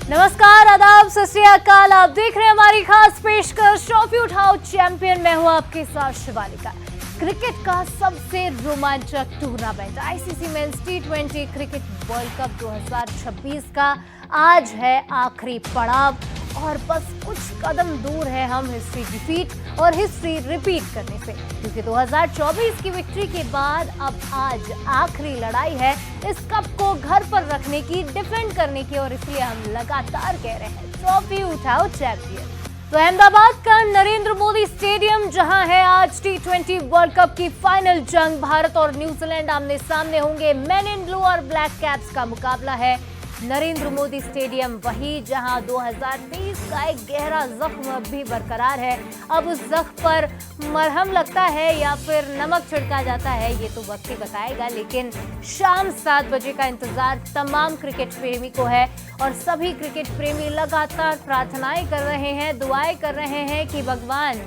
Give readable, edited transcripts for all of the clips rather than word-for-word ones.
नमस्कार, आदाब, सत श्री अकाल। आप देख रहे हैं हमारी खास पेशकश ट्रॉफी उठाओ चैंपियन। मैं हूं आपके साथ शिवालिका। क्रिकेट का सबसे रोमांचक tournament ICC men's T20 cricket world cup 2026 का आज है आखिरी पड़ाव और बस कुछ कदम दूर है हम हिस्ट्री रिपीट और हिस्ट्री रिपीट करने से, क्योंकि 2024 की विक्ट्री के बाद अब आज आखिरी लड़ाई है इस कप को घर पर रखने की, डिफेंड करने की, और इसलिए हम लगातार कह रहे हैं ट्रॉफी उठाओ चैंपियन। तो अहमदाबाद का नरेंद्र मोदी स्टेडियम जहां है आज T20 वर्ल्ड कप की फाइनल जंग, भारत और न्यूजीलैंड आमने सामने होंगे। मेन इन ब्लू और ब्लैक कैप्स का मुकाबला है नरेंद्र मोदी स्टेडियम, वही जहां 2023 का एक गहरा जख्म अब भी बरकरार है। अब उस जख्म पर मरहम लगता है या फिर नमक छिड़का जाता है, ये तो वक्त ही बताएगा। लेकिन शाम 7 बजे का इंतजार तमाम क्रिकेट प्रेमी को है और सभी क्रिकेट प्रेमी लगातार प्रार्थनाएं कर रहे हैं, दुआएं कर रहे हैं कि भगवान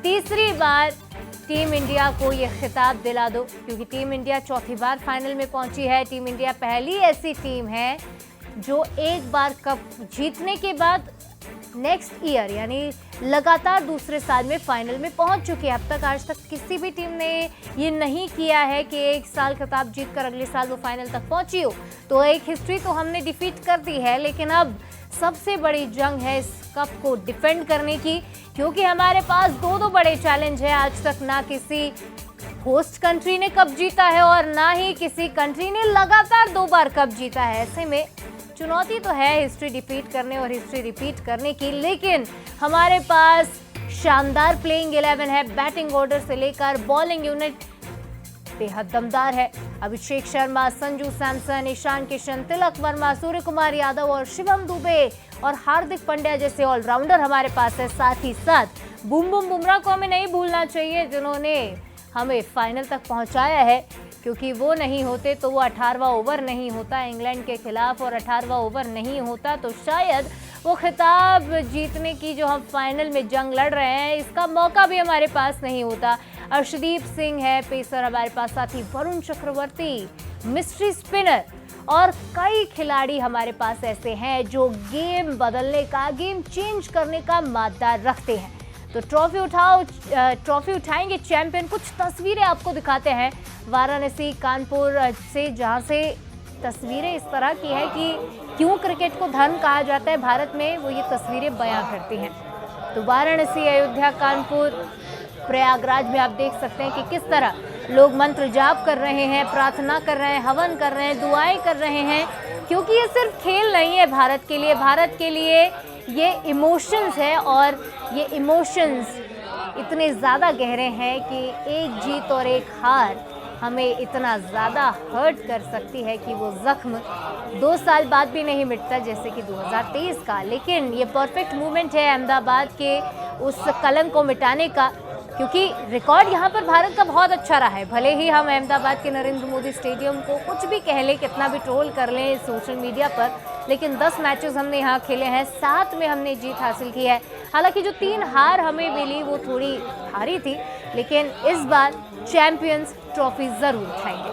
तीसरी बार टीम इंडिया को ये खिताब दिला दो, क्योंकि टीम इंडिया चौथी बार फाइनल में पहुंची है। टीम इंडिया पहली ऐसी टीम है जो एक बार कप जीतने के बाद नेक्स्ट ईयर यानी लगातार दूसरे साल में फाइनल में पहुंच चुकी है। अब तक आज तक किसी भी टीम ने ये नहीं किया है कि एक साल खिताब जीतकर अगले साल वो फाइनल तक पहुंची हो। तो एक हिस्ट्री तो हमने डिफीट कर दी है, लेकिन अब सबसे बड़ी जंग है इस कप को डिफेंड करने की, क्योंकि हमारे पास दो बड़े चैलेंज है। आज तक ना किसी होस्ट कंट्री ने कप जीता है और ना ही किसी कंट्री ने लगातार 2 बार कप जीता है। ऐसे में चुनौती तो है हिस्ट्री डिफीट करने और हिस्ट्री रिपीट करने की, लेकिन हमारे पास शानदार प्लेइंग 11 है। बैटिंग ऑर्डर से लेकर बॉलिंग यूनिट बेहद दमदार है। अभिषेक शर्मा, संजू सैमसन, ईशान किशन, तिलक वर्मा, सूर्य कुमार यादव और शिवम दुबे और हार्दिक पांड्या जैसे ऑलराउंडर हमारे पास है। साथ ही साथ बूम बूम बुमराह को हमें नहीं भूलना चाहिए, जिन्होंने हमें फाइनल तक पहुंचाया है, क्योंकि वो नहीं होते तो वो 18वां ओवर नहीं होता इंग्लैंड के खिलाफ, और 18वां ओवर नहीं होता तो शायद वो खिताब जीतने की जो हम फाइनल में जंग लड़ रहे हैं इसका मौका भी हमारे पास नहीं होता। अर्शदीप सिंह है पेसर हमारे पास, साथ ही वरुण चक्रवर्ती मिस्ट्री स्पिनर, और कई खिलाड़ी हमारे पास ऐसे हैं जो गेम बदलने का, गेम चेंज करने का मादा रखते हैं। तो ट्रॉफी उठाएंगे चैंपियन। कुछ तस्वीरें आपको दिखाते हैं वाराणसी, कानपुर से, जहां से तस्वीरें इस तरह की है कि क्यों क्रिकेट को धर्म कहा जाता है भारत में, वो ये तस्वीरें बयां करती हैं। तो वाराणसी, अयोध्या, कानपुर, प्रयागराज में आप देख सकते हैं कि किस तरह लोग मंत्र जाप कर रहे हैं, प्रार्थना कर रहे हैं, हवन कर रहे हैं, दुआएं कर रहे हैं, क्योंकि ये सिर्फ खेल नहीं है भारत के लिए। भारत के लिए ये इमोशंस है, और ये इमोशंस इतने ज़्यादा गहरे हैं कि एक जीत और एक हार हमें इतना ज़्यादा हर्ट कर सकती है कि वो ज़ख्म 2 साल बाद भी नहीं मिटता, जैसे कि 2023 का। लेकिन ये परफेक्ट मूवमेंट है अहमदाबाद के उस कलंक को मिटाने का, क्योंकि रिकॉर्ड यहाँ पर भारत का बहुत अच्छा रहा है। भले ही हम अहमदाबाद के नरेंद्र मोदी स्टेडियम को कुछ भी कह लें, कितना भी ट्रोल कर लें सोशल मीडिया पर, लेकिन 10 मैचेस हमने यहाँ खेले हैं, 7 में हमने जीत हासिल की है। हालांकि जो 3 हार हमें मिली वो थोड़ी हारी थी, लेकिन इस बार चैंपियंस ट्रॉफी ज़रूर उठाएंगे।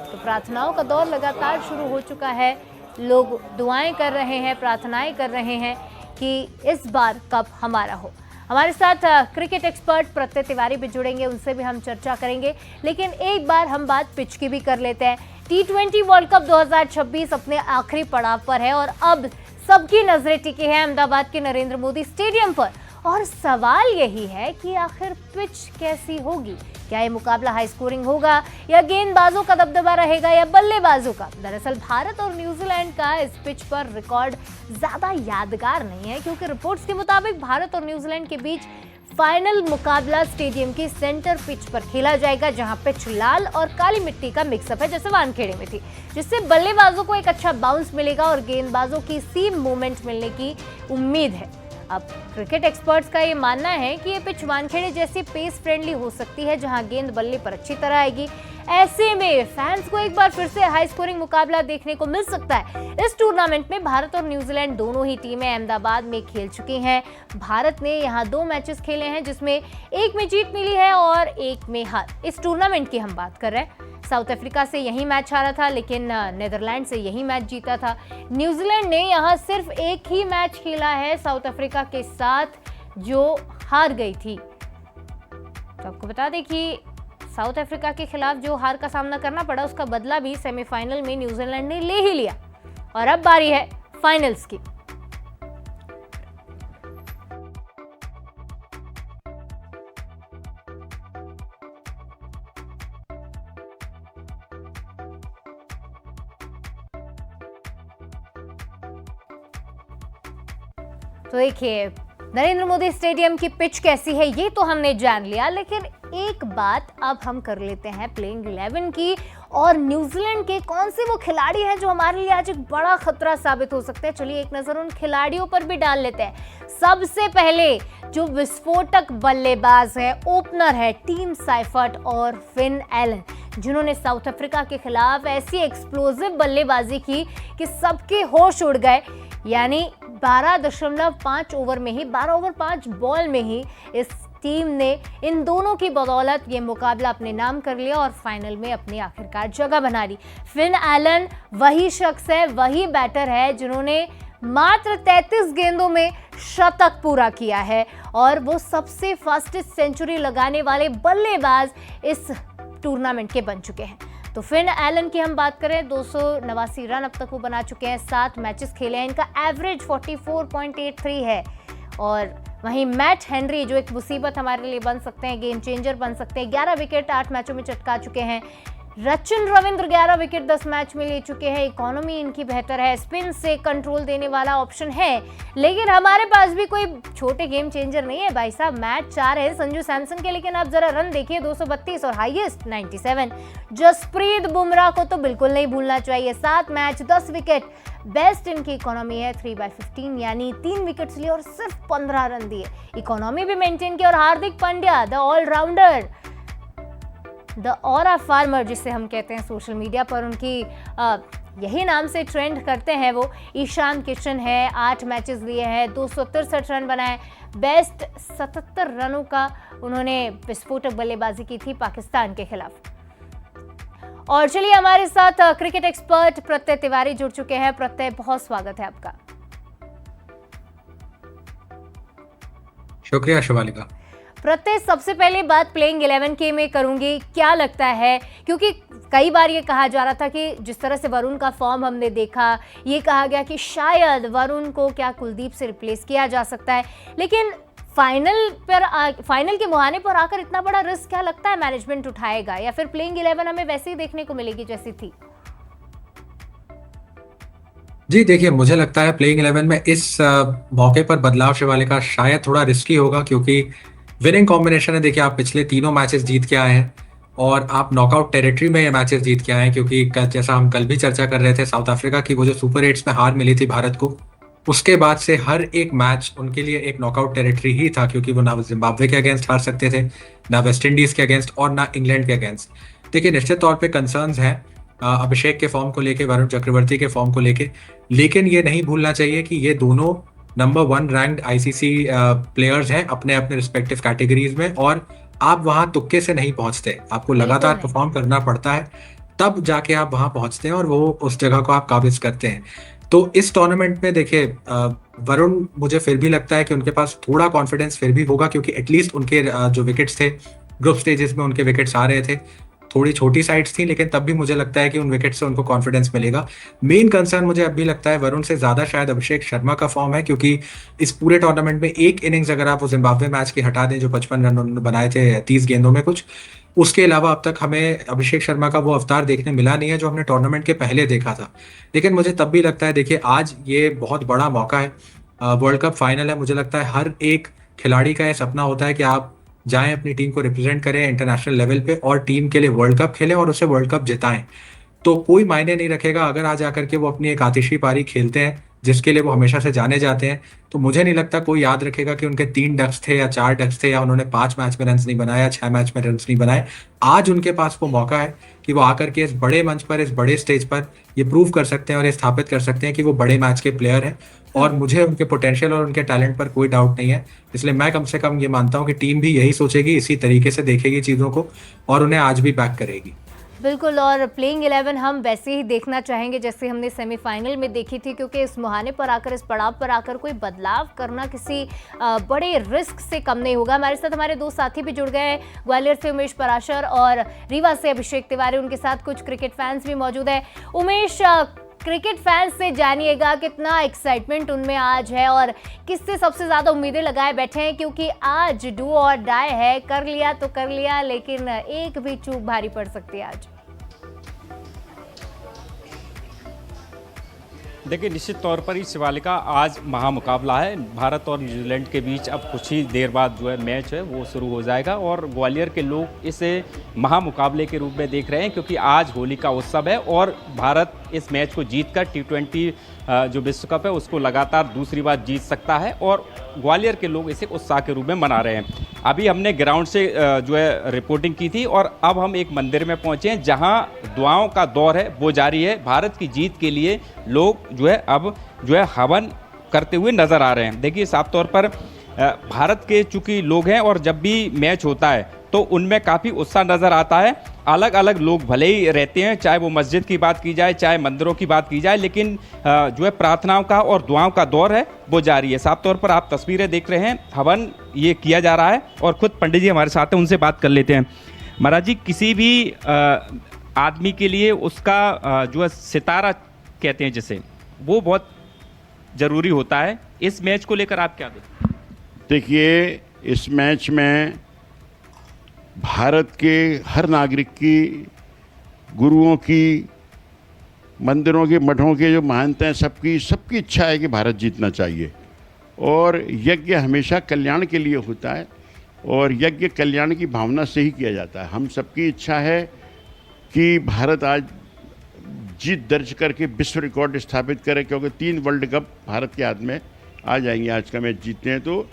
तो प्रार्थनाओं का दौर लगातार शुरू हो चुका है। लोग दुआएं कर रहे हैं, प्रार्थनाएं कर रहे हैं कि इस बार कप हमारा हो। हमारे साथ क्रिकेट एक्सपर्ट प्रत्यय तिवारी भी जुड़ेंगे, उनसे भी हम चर्चा करेंगे। लेकिन एक बार हम बात पिच की भी कर लेते हैं। T20 वर्ल्ड कप 2026 अपने आखिरी पड़ाव पर है और अब सबकी नजरें टिकी हैं अहमदाबाद के नरेंद्र मोदी स्टेडियम पर, और सवाल यही है कि आखिर पिच कैसी होगी। क्या ये मुकाबला हाई स्कोरिंग होगा, या गेंदबाजों का दबदबा रहेगा, या बल्लेबाजों का? दरअसल भारत और न्यूजीलैंड का इस पिच पर रिकॉर्ड ज्यादा यादगार नहीं है, क्योंकि रिपोर्ट्स के मुताबिक भारत और न्यूजीलैंड के बीच फाइनल मुकाबला स्टेडियम की सेंटर पिच पर खेला जाएगा, जहां पिच लाल और काली मिट्टी का मिक्सअप है, जैसे वानखेड़े में थी, जिससे बल्लेबाजों को एक अच्छा बाउंस मिलेगा और गेंदबाजों की सीम मूवमेंट मिलने की उम्मीद है। अब क्रिकेट एक्सपर्ट्स का ये मानना है कि ये पिच वानखेड़े जैसी पेस फ्रेंडली हो सकती है, जहां गेंद बल्ले पर अच्छी तरह आएगी। ऐसे में फैंस को एक बार फिर से हाई स्कोरिंग मुकाबला देखने को मिल सकता है। इस टूर्नामेंट में भारत और न्यूजीलैंड दोनों ही टीमें अहमदाबाद में खेल चुकी हैं। भारत ने यहां 2 मैचेस खेले हैं, जिसमें एक में जीत मिली है और एक में हार। इस टूर्नामेंट की हम बात कर रहे हैं। साउथ अफ्रीका से यही मैच हारा था, लेकिन नीदरलैंड से यही मैच जीता था। न्यूजीलैंड ने यहां सिर्फ एक ही मैच खेला है साउथ अफ्रीका के साथ, जो हार गई थी। तो आपको बता दें कि साउथ अफ्रीका के खिलाफ जो हार का सामना करना पड़ा, उसका बदला भी सेमीफाइनल में न्यूजीलैंड ने ले ही लिया। और अब बारी है फाइनल्स की। तो देखिए, नरेंद्र मोदी स्टेडियम की पिच कैसी है ये तो हमने जान लिया, लेकिन एक बात अब हम कर लेते हैं प्लेइंग 11 की। और न्यूजीलैंड के कौन से वो खिलाड़ी हैं जो हमारे लिए आज एक बड़ा खतरा साबित हो सकते हैं। चलिए एक नजर उन खिलाड़ियों पर भी डाल लेते हैं। सबसे पहले जो विस्फोटक बल्लेबाज है, ओपनर है टीम साइफर्ट और फिन एलन, जिन्होंने साउथ अफ्रीका के खिलाफ ऐसी एक्सप्लोसिव बल्लेबाजी की कि सबके होश उड़ गए। यानी 12.5 ओवर में ही, 12 ओवर 5 बॉल में ही इस टीम ने इन दोनों की बदौलत ये मुकाबला अपने नाम कर लिया और फाइनल में अपनी आखिरकार जगह बना ली। फिन एलन वही शख्स है, वही बैटर है जिन्होंने मात्र 33 गेंदों में शतक पूरा किया है और वो सबसे फास्टेस्ट सेंचुरी लगाने वाले बल्लेबाज इस टूर्नामेंट के बन चुके हैं। तो फिन एलन की हम बात करें, 289 रन अब तक वो बना चुके हैं, 7 मैचेस खेले हैं, इनका एवरेज 44.83 है। और वहीं मैट हेनरी, जो एक मुसीबत हमारे लिए बन सकते हैं, गेम चेंजर बन सकते हैं, 11 विकेट 8 मैचों में चटका चुके हैं। रचिन रविंद्र 11 विकेट 10 मैच में ले चुके हैं। इकोनॉमी इनकी बेहतर है, स्पिन से कंट्रोल देने वाला ऑप्शन है, लेकिन हमारे पास भी कोई छोटे गेम चेंजर नहीं है भाई साहब। मैच 4 है संजू सैमसन के, लेकिन आप जरा रन देखिए, 232 और हाईएस्ट 97। जसप्रीत बुमराह को तो बिल्कुल नहीं भूलना चाहिए, 7 मैच 10 विकेट, बेस्ट इनकी इकोनॉमी है 3/15, यानी 3 विकेट्स लिए और सिर्फ 15 रन दिए, इकोनॉमी भी मेंटेन की। और Hardik Pandya the allrounder, the aura farmer जिसे हम कहते हैं सोशल मीडिया पर, उनकी यही नाम से ट्रेंड करते हैं वो, ईशान किशन है, 8 मैचेस लिए हैं, 263 रन बनाए, बेस्ट 77 रनों का उन्होंने विस्फोटक बल्लेबाजी की थी पाकिस्तान के खिलाफ। और चलिए हमारे साथ क्रिकेट एक्सपर्ट प्रत्यय तिवारी जुड़ चुके हैं। प्रत्यय, बहुत स्वागत है आपका। शुक्रिया शिवालिका। प्रत्यय, सबसे पहले बात प्लेइंग 11 के में करूंगी, क्या लगता है, क्योंकि कई बार ये कहा जा रहा था कि जिस तरह से वरुण का फॉर्म हमने देखा, ये कहा गया कि शायद वरुण को क्या कुलदीप से रिप्लेस किया जा सकता है, लेकिन फाइनल के मुहाने पर आकर इतना बड़ा रिस्क क्या लगता है मैनेजमेंट उठाएगा, या फिर प्लेइंग 11 हमें वैसे ही देखने को मिलेगी जैसी थी? जी देखिए, मुझे लगता है प्लेइंग 11 में इस मौके पर बदलाव शिवालिका शायद थोड़ा रिस्की होगा, क्योंकि विनिंग कॉम्बिनेशन है। देखिए, आप पिछले तीनों मैचेस जीत के आए हैं और आप नॉकआउट टेरिटरी में ये मैचेस जीत के आए हैं, क्योंकि जैसा हम कल भी चर्चा कर रहे थे, साउथ अफ्रीका की वो जो सुपर 8 में हार मिली थी भारत को, उसके बाद से हर एक मैच उनके लिए एक नॉकआउट टेरिटरी ही था, क्योंकि वो ना जिम्बाब्वे के अगेंस्ट हार सकते थे, ना वेस्ट इंडीज के अगेंस्ट और ना इंग्लैंड के अगेंस्ट। देखिए, निश्चित तौर पे कंसर्न्स हैं अभिषेक के फॉर्म को लेके, वरुण चक्रवर्ती के फॉर्म को लेके, लेकिन ये नहीं भूलना चाहिए कि ये दोनों नंबर 1 रैंक्ड आईसीसी प्लेयर्स हैं अपने अपने रिस्पेक्टिव कैटेगरीज में, और आप वहां तुक्के से नहीं पहुंचते, आपको लगातार परफॉर्म करना पड़ता है, तब जाके आप वहां पहुंचते हैं और वो उस जगह को आप काबिज करते हैं। तो इस टूर्नामेंट में देखिए, वरुण, मुझे फिर भी लगता है कि उनके पास थोड़ा कॉन्फिडेंस फिर भी होगा, क्योंकि एटलीस्ट उनके जो विकेट्स थे ग्रुप स्टेजेस में, उनके विकेट्स आ रहे थे, थोड़ी छोटी साइड्स थी, लेकिन तब भी मुझे लगता है कि उन विकेट से उनको कॉन्फिडेंस मिलेगा। मेन कंसर्न मुझे अब भी लगता है वरुण से ज्यादा शायद अभिषेक शर्मा का फॉर्म है, क्योंकि इस पूरे टूर्नामेंट में एक इनिंग्स अगर आप वो जिम्बाब्वे मैच की हटा दें, जो 55 रन उन्होंने बनाए थे 30 गेंदों में कुछ, उसके अलावा अब तक हमें अभिषेक शर्मा का वो अवतार देखने मिला नहीं है जो हमने टूर्नामेंट के पहले देखा था। लेकिन मुझे तब भी लगता है, देखिए आज ये बहुत बड़ा मौका है, वर्ल्ड कप फाइनल है। मुझे लगता है हर एक खिलाड़ी का ये सपना होता है कि आप जाएं, अपनी टीम को रिप्रेजेंट करें इंटरनेशनल लेवल पे और टीम के लिए वर्ल्ड कप खेलें और उसे वर्ल्ड कप जिताएं। तो कोई मायने नहीं रखेगा अगर आज आकर के वो अपनी एक आतिशी पारी खेलते हैं जिसके लिए वो हमेशा से जाने जाते हैं। तो मुझे नहीं लगता कोई याद रखेगा कि उनके 3 डक्स थे या 4 डक्स थे, या उन्होंने 5 मैच में रन्स नहीं बनाए या 6 मैच में रन्स नहीं बनाए। आज उनके पास वो मौका है कि वो आकर के इस बड़े मंच पर, इस बड़े स्टेज पर ये प्रूव कर सकते हैं और ये स्थापित कर सकते हैं कि वो बड़े मैच के प्लेयर हैं। और मुझे उनके पोटेंशियल और उनके टैलेंट पर कोई डाउट नहीं है। इसलिए मैं कम से कम ये मानता हूँ कि टीम भी यही सोचेगी, इसी तरीके से देखेगी चीज़ों को और उन्हें आज भी बैक करेगी। बिल्कुल, और प्लेइंग 11 हम वैसे ही देखना चाहेंगे जैसे हमने सेमीफाइनल में देखी थी, क्योंकि इस मुहाने पर आकर, इस पड़ाव पर आकर कोई बदलाव करना किसी बड़े रिस्क से कम नहीं होगा। हमारे साथ हमारे 2 साथी भी जुड़ गए हैं, ग्वालियर से उमेश पराशर और रीवा से अभिषेक तिवारी। उनके साथ कुछ क्रिकेट फैंस भी मौजूद है। उमेश, क्रिकेट फैंस से जानिएगा कितना एक्साइटमेंट उनमें आज है और किससे सबसे ज़्यादा उम्मीदें लगाए बैठे हैं, क्योंकि आज डू और डाई है। कर लिया तो कर लिया, लेकिन एक भी चूक भारी पड़ सकती है आज। देखिए, निश्चित तौर पर इस शिवालिका आज महामुकाबला है। भारत और न्यूजीलैंड के बीच अब कुछ ही देर बाद जो है मैच है वो शुरू हो जाएगा और ग्वालियर के लोग इसे महामुकाबले के रूप में देख रहे हैं, क्योंकि आज होली का उत्सव है और भारत इस मैच को जीतकर T20 जो विश्व कप है उसको लगातार दूसरी बार जीत सकता है और ग्वालियर के लोग इसे उत्साह के रूप में मना रहे हैं। अभी हमने ग्राउंड से जो है रिपोर्टिंग की थी और अब हम एक मंदिर में पहुंचे हैं जहां दुआओं का दौर है वो जारी है। भारत की जीत के लिए लोग जो है अब जो है हवन करते हुए नज़र आ रहे हैं। देखिए, साफ तौर पर भारत के चूंकि लोग हैं और जब भी मैच होता है तो उनमें काफ़ी उत्साह नज़र आता है। अलग अलग लोग भले ही रहते हैं, चाहे वो मस्जिद की बात की जाए, चाहे मंदिरों की बात की जाए, लेकिन जो है प्रार्थनाओं का और दुआओं का दौर है वो जारी है। साफ तौर पर आप तस्वीरें देख रहे हैं, हवन ये किया जा रहा है और खुद पंडित जी हमारे साथ हैं, उनसे बात कर लेते हैं। महाराज जी, किसी भी आदमी के लिए उसका जो है सितारा कहते हैं जिसे, वो बहुत ज़रूरी होता है। इस मैच को लेकर आप क्या देखते हैं? देखिए, इस मैच में भारत के हर नागरिक की, गुरुओं की, मंदिरों के, मठों के जो महानता हैं, सबकी इच्छा है कि भारत जीतना चाहिए। और यज्ञ हमेशा कल्याण के लिए होता है और यज्ञ कल्याण की भावना से ही किया जाता है। हम सबकी इच्छा है कि भारत आज जीत दर्ज करके विश्व रिकॉर्ड स्थापित करे, क्योंकि 3 वर्ल्ड कप भारत के हाथ में आ जाएंगे आज का मैच जीतते हैं तो।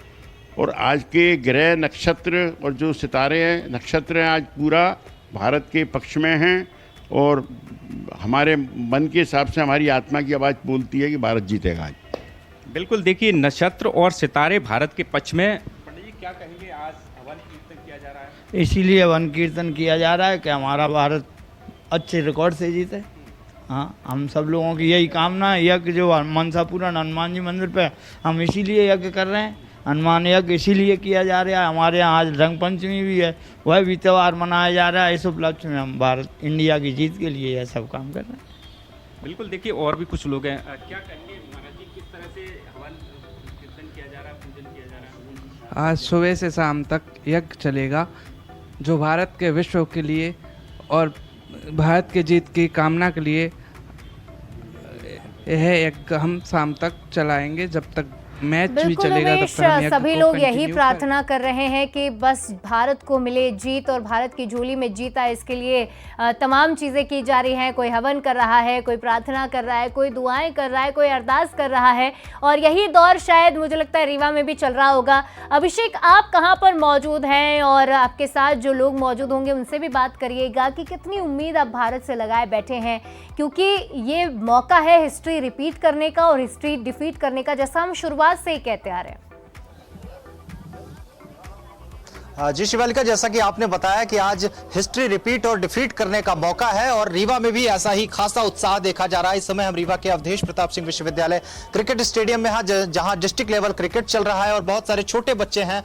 और आज के ग्रह, नक्षत्र और जो सितारे हैं, नक्षत्र हैं, आज पूरा भारत के पक्ष में हैं और हमारे मन के हिसाब से हमारी आत्मा की आवाज़ बोलती है कि भारत जीतेगा आज। बिल्कुल, देखिए, नक्षत्र और सितारे भारत के पक्ष में। पंडित जी, क्या कहेंगे? आज हवन कीर्तन किया जा रहा है। इसीलिए हवन कीर्तन किया जा रहा है कि हमारा भारत अच्छे रिकॉर्ड से जीते। हाँ, हम सब लोगों की यही कामना है। यज्ञ जो मनसापुरम हनुमान जी मंदिर पे हम इसीलिए यज्ञ कर रहे हैं। हनुमान यज्ञ इसीलिए किया जा रहा है। हमारे यहाँ आज रंग पंचमी भी है, वह भी त्यौहार मनाया जा रहा है। इस उपलक्ष्य में हम भारत, इंडिया की जीत के लिए यह सब काम कर रहे हैं। बिल्कुल, देखिए, और भी कुछ लोग हैं। क्या कहेंगे महाराज जी, किस तरह से हवन कीर्तन किया जा रहा है, पूजन किया जा रहा है? आज सुबह से शाम तक यज्ञ चलेगा जो भारत के विश्व के लिए और भारत के जीत की कामना के लिए यह यज्ञ हम शाम तक चलाएंगे। जब तक मैच भी चलेगा तब तक हम सभी लोग यही प्रार्थना कर रहे हैं कि बस भारत को मिले जीत और भारत की झोली में जीत आए, इसके लिए तमाम चीज़ें की जा रही हैं। कोई हवन कर रहा है, कोई प्रार्थना कर रहा है, कोई दुआएं कर रहा है, कोई अरदास कर रहा है और यही दौर शायद मुझे लगता है रीवा में भी चल रहा होगा। अभिषेक, आप कहाँ पर मौजूद हैं और आपके साथ जो लोग मौजूद होंगे उनसे भी बात करिएगा कि कितनी उम्मीद आप भारत से लगाए बैठे हैं, क्योंकि ये मौका है हिस्ट्री रिपीट करने का और हिस्ट्री डिफीट करने का, जैसा हम शुरुआत से ही कहते आ रहे हैं। जी शिवालिका, जैसा कि आपने बताया कि आज हिस्ट्री रिपीट और डिफीट करने का मौका है और रीवा में भी ऐसा ही खासा उत्साह देखा जा रहा है। इस समय हम रीवा के अवधेश प्रताप सिंह विश्वविद्यालय क्रिकेट स्टेडियम में हैं, जहां डिस्ट्रिक्ट लेवल क्रिकेट चल रहा है और बहुत सारे छोटे बच्चे हैं।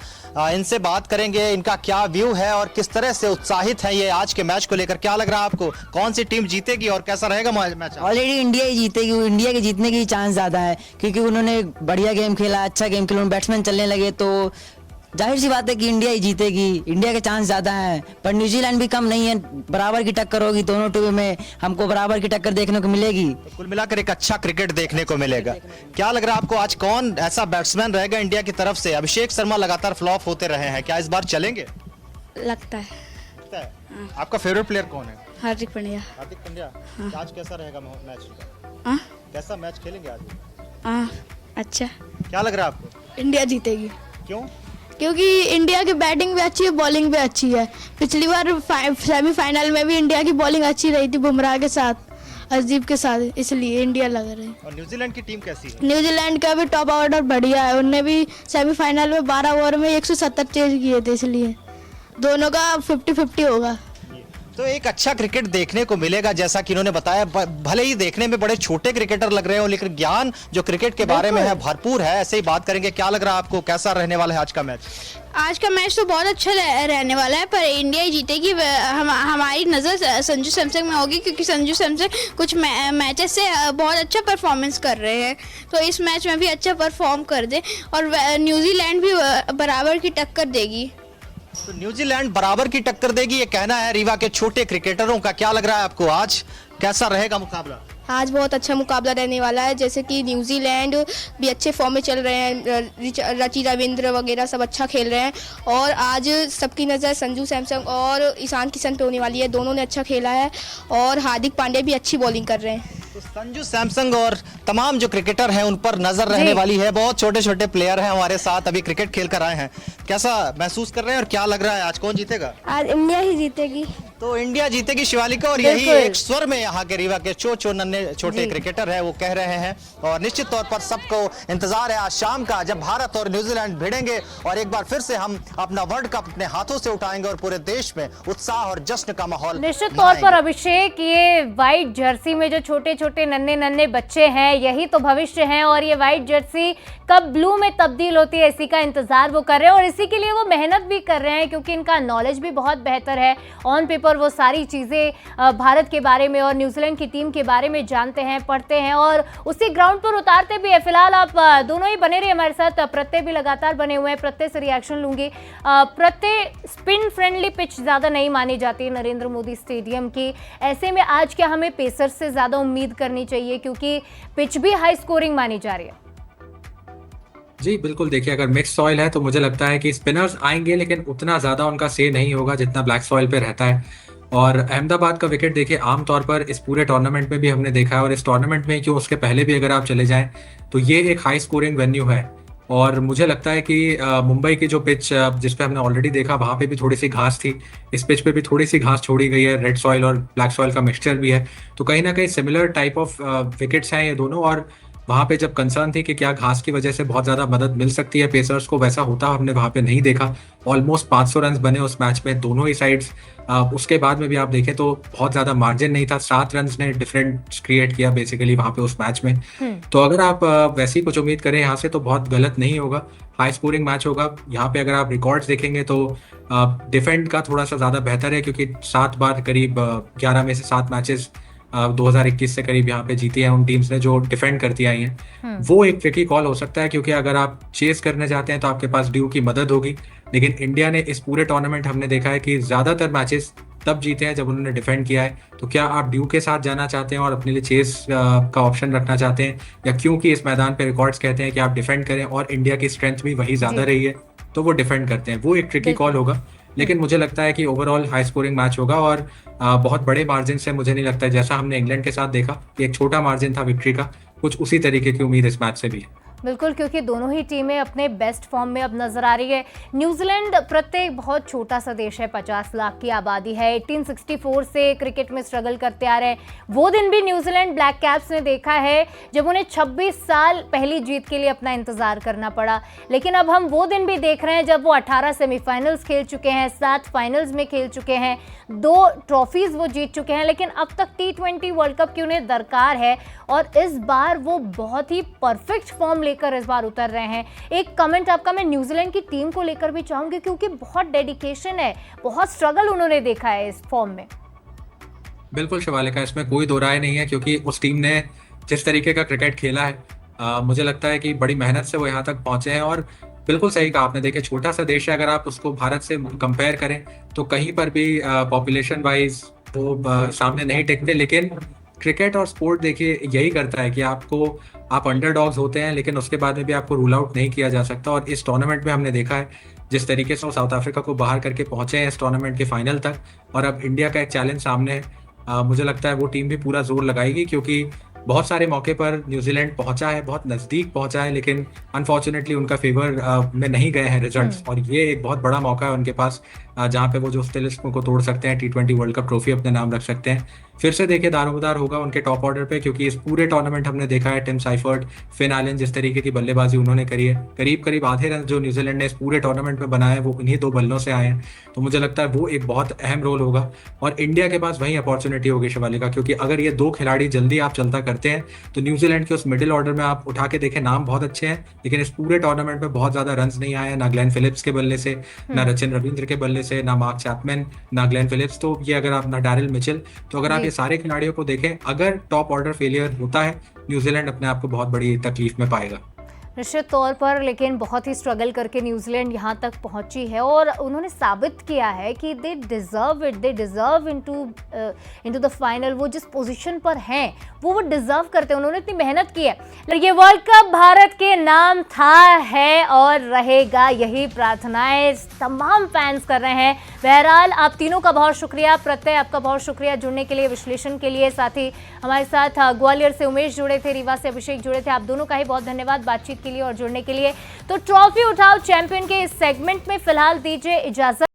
इनसे बात करेंगे, इनका क्या व्यू है और किस तरह से उत्साहित है ये आज के मैच को लेकर। क्या लग रहा है आपको, कौन सी टीम जीतेगी और कैसा रहेगा मैच? ऑलरेडी इंडिया ही जीतेगी, इंडिया के जीतने की चांस ज्यादा है क्योंकि उन्होंने बढ़िया गेम खेला, अच्छा गेम खेला, बैट्समैन चलने लगे, तो जाहिर सी बात है कि इंडिया ही जीतेगी। इंडिया के चांस ज्यादा है, पर न्यूजीलैंड भी कम नहीं है। बराबर की टक्कर होगी दोनों टीमों में, हमको बराबर की टक्कर देखने को मिलेगी। तो कुल मिलाकर एक अच्छा क्रिकेट देखने को मिलेगा। क्या लग रहा है आपको, आज कौन ऐसा बैट्समैन रहेगा इंडिया की तरफ से? अभिषेक शर्मा लगातार फ्लॉप होते रहे हैं, क्या इस बार चलेंगे? लगता है। आपका फेवरेट प्लेयर कौन है? हार्दिक पांड्या। हार्दिक पांड्या। आज कैसा रहेगा मैच? कैसा मैच खेलेंगे आज? हाँ अच्छा। क्या लग रहा है आपको? इंडिया जीतेगी क्यों? क्योंकि इंडिया की बैटिंग भी अच्छी है, बॉलिंग भी अच्छी है। पिछली बार सेमीफाइनल में भी इंडिया की बॉलिंग अच्छी रही थी बुमराह के साथ, अजीब के साथ, इसलिए इंडिया लग रहा है। और न्यूजीलैंड की टीम कैसी है? न्यूजीलैंड का भी टॉप ऑर्डर बढ़िया है, उनने भी सेमीफाइनल में 12 ओवर में 170 चेज किए थे, इसलिए दोनों का 50-50 होगा। तो एक अच्छा क्रिकेट देखने को मिलेगा, जैसा कि इन्होंने बताया। भले ही देखने में बड़े छोटे क्रिकेटर लग रहे हो, लेकिन ज्ञान जो क्रिकेट के बारे में है भरपूर है। ऐसे ही बात करेंगे। क्या लग रहा है आपको, कैसा रहने वाला है आज का मैच? आज का मैच तो बहुत अच्छा रहने वाला है, पर इंडिया ही जीतेगी। हमारी नज़र संजू सैमसन में होगी, क्योंकि संजू सैमसन कुछ मैचेस से बहुत अच्छा परफॉर्मेंस कर रहे हैं, तो इस मैच में भी अच्छा परफॉर्म कर दे और न्यूजीलैंड भी बराबर की टक्कर देगी। तो न्यूजीलैंड बराबर की टक्कर देगी, ये कहना है रीवा के छोटे क्रिकेटरों का। क्या लग रहा है आपको, आज कैसा रहेगा मुकाबला? आज बहुत अच्छा मुकाबला रहने वाला है, जैसे कि न्यूजीलैंड भी अच्छे फॉर्म में चल रहे हैं, रची रविंद्र वगैरह सब अच्छा खेल रहे हैं, और आज सबकी नज़र संजू सैमसन और ईशान किशन पे होने वाली है। दोनों ने अच्छा खेला है और हार्दिक पांड्या भी अच्छी बॉलिंग कर रहे हैं। तो संजू सैमसन और तमाम जो क्रिकेटर हैं उन पर नजर रहने वाली है। बहुत छोटे छोटे प्लेयर हैं हमारे साथ, अभी क्रिकेट खेल कर आए हैं। कैसा महसूस कर रहे हैं और क्या लग रहा है आज कौन जीतेगा? आज इंडिया ही जीतेगी। तो इंडिया जीतेगी शिवालिका, और यही एक स्वर में यहाँ के रीवा के नन्हे छोटे क्रिकेटर है वो कह रहे हैं। और निश्चित तौर पर सबको इंतजार है आज शाम का, जब भारत और न्यूजीलैंड भिड़ेंगे और एक बार फिर से हम अपना वर्ल्ड कप अपने हाथों से उठाएंगे और पूरे देश में उत्साह और जश्न का माहौल निश्चित तौर पर अभिषेक, ये व्हाइट जर्सी में जो छोटे छोटे नन्हे नन्हे बच्चे हैं, यही तो भविष्य हैं, और ये व्हाइट जर्सी कब ब्लू में तब्दील होती है, इसी का इंतजार वो कर रहे हैं, और इसी के लिए वो मेहनत भी कर रहे हैं, क्योंकि इनका नॉलेज भी बहुत बेहतर है। ऑन पेपर वो सारी चीज़ें भारत के बारे में और न्यूजीलैंड की टीम के बारे में जानते हैं, पढ़ते हैं और उसी ग्राउंड पर उतारते भी है। फिलहाल आप दोनों ही बने रहिए हमारे साथ, प्रत्यय भी लगातार बने हुए हैं, प्रत्यय से रिएक्शन लूंगी। प्रत्यय, स्पिन फ्रेंडली पिच ज़्यादा नहीं मानी जाती नरेंद्र मोदी स्टेडियम की, ऐसे में आज क्या हमें पेसर्स से ज़्यादा उम्मीद करनी चाहिए, क्योंकि पिच भी हाई स्कोरिंग मानी जा रही है? जी बिल्कुल, देखिए अगर मिक्स सॉइल है तो मुझे लगता है कि स्पिनर्स आएंगे, लेकिन उतना ज़्यादा उनका से नहीं होगा जितना ब्लैक सॉइल पे रहता है। और अहमदाबाद का विकेट देखिए, आमतौर पर इस पूरे टूर्नामेंट में भी हमने देखा है, और इस टूर्नामेंट में क्यों उसके पहले भी अगर आप चले जाएं तो ये एक हाई स्कोरिंग वेन्यू है। और मुझे लगता है कि मुंबई की जो पिच जिस पे हमने ऑलरेडी देखा, वहाँ पे भी थोड़ी सी घास थी, इस पिच पे भी थोड़ी सी घास छोड़ी गई है, रेड सॉइल और ब्लैक सॉइल का मिक्सचर भी है, तो कहीं ना कहीं सिमिलर टाइप ऑफ विकेट्स हैं ये दोनों। और वहाँ पे जब कंसर्न थी कि क्या घास की वजह से बहुत ज़्यादा मदद मिल सकती है पेसर्स को, वैसा होता हमने वहाँ पे नहीं देखा। ऑलमोस्ट 500 रन बने उस मैच में दोनों ही साइड्स। उसके बाद में भी आप देखें तो बहुत ज़्यादा मार्जिन नहीं था, 7 रन ने डिफरेंस क्रिएट किया बेसिकली वहाँ पे उस मैच में। तो अगर आप वैसी कुछ उम्मीद करें यहाँ से तो बहुत गलत नहीं होगा, हाई स्कोरिंग मैच होगा। यहाँ पे अगर आप रिकॉर्ड्स देखेंगे तो डिफेंड का थोड़ा सा ज़्यादा बेहतर है, क्योंकि 7 बार करीब 11 में से 7 मैचेस 2021 से करीब यहाँ पे जीती हैं उन टीम्स ने जो डिफेंड करती आई हैं। वो एक ट्रिकी कॉल हो सकता है, क्योंकि अगर आप चेस करने जाते हैं तो आपके पास ड्यू की मदद होगी, लेकिन इंडिया ने इस पूरे टूर्नामेंट हमने देखा है कि ज़्यादातर मैचेस तब जीते हैं जब उन्होंने डिफेंड किया है। तो क्या आप ड्यू के साथ जाना चाहते हैं और अपने लिए चेस का ऑप्शन रखना चाहते हैं, या क्योंकि इस मैदान पे रिकॉर्ड्स कहते हैं कि आप डिफेंड करें और इंडिया की स्ट्रेंथ भी वही ज़्यादा रही है तो वो डिफेंड करते हैं? वो एक ट्रिकी कॉल होगा, लेकिन मुझे लगता है कि ओवरऑल हाई स्कोरिंग मैच होगा, और बहुत बड़े मार्जिन से मुझे नहीं लगता है, जैसा हमने इंग्लैंड के साथ देखा कि एक छोटा मार्जिन था विक्ट्री का, कुछ उसी तरीके की उम्मीद इस मैच से भी है। बिल्कुल, क्योंकि दोनों ही टीमें अपने बेस्ट फॉर्म में अब नजर आ रही है। न्यूजीलैंड प्रत्येक बहुत छोटा सा देश है, 50 लाख की आबादी है, 1864 से क्रिकेट में स्ट्रगल करते आ रहे हैं। वो दिन भी न्यूजीलैंड ब्लैक कैप्स ने देखा है जब उन्हें 26 साल पहली जीत के लिए अपना इंतजार करना पड़ा, लेकिन अब हम वो दिन भी देख रहे हैं जब वो 18 सेमीफाइनल्स खेल चुके हैं, 7 फाइनल्स में खेल चुके हैं, 2 ट्रॉफीज वो जीत चुके हैं, लेकिन अब तक T20 वर्ल्ड कप की उन्हें दरकार है, और इस बार वो बहुत ही परफेक्ट फॉर्म लेकर इस बार उतर रहे हैं। एक कमेंट आपका मैं न्यूजीलैंड की टीम को लेकर भी चाहूंगी, क्योंकि बहुत डेडिकेशन है, बहुत स्ट्रगल उन्होंने देखा है इस फॉर्म में। बिल्कुल शिवालिका, इसमें कोई दो राय नहीं है, क्योंकि उस टीम ने जिस तरीके का क्रिकेट खेला है मुझे लगता है कि बड़ी मेहनत से वो यहाँ तक पहुंचे हैं। और बिल्कुल सही कहा आपने, देखिए छोटा सा देश है, अगर आप उसको भारत से कंपेयर करें तो कहीं पर भी पॉपुलेशन वाइज वो सामने नहीं टिकते, लेकिन क्रिकेट और स्पोर्ट देखिए यही करता है कि आप अंडरडॉग्स होते हैं, लेकिन उसके बाद में भी आपको रूल आउट नहीं किया जा सकता। और इस टूर्नामेंट में हमने देखा है जिस तरीके से वो साउथ अफ्रीका को बाहर करके पहुंचे हैं इस टूर्नामेंट के फाइनल तक, और अब इंडिया का एक चैलेंज सामने है। मुझे लगता है वो टीम भी पूरा जोर लगाएगी, क्योंकि बहुत सारे मौके पर न्यूजीलैंड पहुंचा है, बहुत नज़दीक पहुंचा है, लेकिन अनफॉर्चुनेटली उनका फेवर में नहीं गए हैं रिजल्ट्स। और ये एक बहुत बड़ा मौका है उनके पास, जहां पे वो जो तिलिस्म को तोड़ सकते हैं, T20 वर्ल्ड कप ट्रॉफी अपने नाम रख सकते हैं। फिर से देखिए दारोमदार होगा उनके टॉप ऑर्डर पे, क्योंकि इस पूरे टूर्नामेंट हमने देखा है टिम साइफर्ट, फिन एलन जिस तरीके की बल्लेबाजी उन्होंने करी है, करीब करीब आधे रन जो न्यूजीलैंड ने इस पूरे टूर्नामेंट में बनाए वो इन्हीं 2 बल्लों से आए हैं। तो मुझे लगता है वो एक बहुत अहम रोल होगा और इंडिया के पास वही अपॉर्चुनिटी होगी शिवालिका, क्योंकि अगर ये 2 खिलाड़ी जल्दी आप चलता करते हैं तो न्यूजीलैंड के उस मिडिल ऑर्डर में आप उठा के देखें, नाम बहुत अच्छे हैं, लेकिन इस पूरे टूर्नामेंट में बहुत ज्यादा रन नहीं आए हैं, ना ग्लेन फिलिप्स के बल्ले से, ना रचिन रविंद्र के बल्ले से, ना मार्क चैपमैन, ना ग्लेन फिलिप्स। तो ये अगर आप ना डैरिल मिचेल, तो अगर आप ये सारे खिलाड़ियों को देखें, अगर टॉप ऑर्डर फेलियर होता है न्यूजीलैंड अपने आप को बहुत बड़ी तकलीफ में पाएगा। निश्चित तौर पर, लेकिन बहुत ही स्ट्रगल करके न्यूजीलैंड यहाँ तक पहुँची है और उन्होंने साबित किया है कि they deserve it, they deserve into the final. वो जिस पोजीशन पर हैं वो डिज़र्व करते हैं, उन्होंने इतनी मेहनत की है। ये वर्ल्ड कप भारत के नाम था, है और रहेगा, यही प्रार्थनाएं तमाम फैंस कर रहे हैं। बहरहाल आप तीनों का बहुत शुक्रिया, प्रत्यय आपका बहुत शुक्रिया जुड़ने के लिए, विश्लेषण के लिए। साथ ही हमारे साथ ग्वालियर से उमेश जुड़े थे, रीवा से अभिषेक जुड़े थे। आप दोनों का ही बहुत धन्यवाद बातचीत के लिए और जुड़ने के लिए। तो ट्रॉफी उठाओ चैंपियन के इस सेगमेंट में फिलहाल दीजिए इजाजत।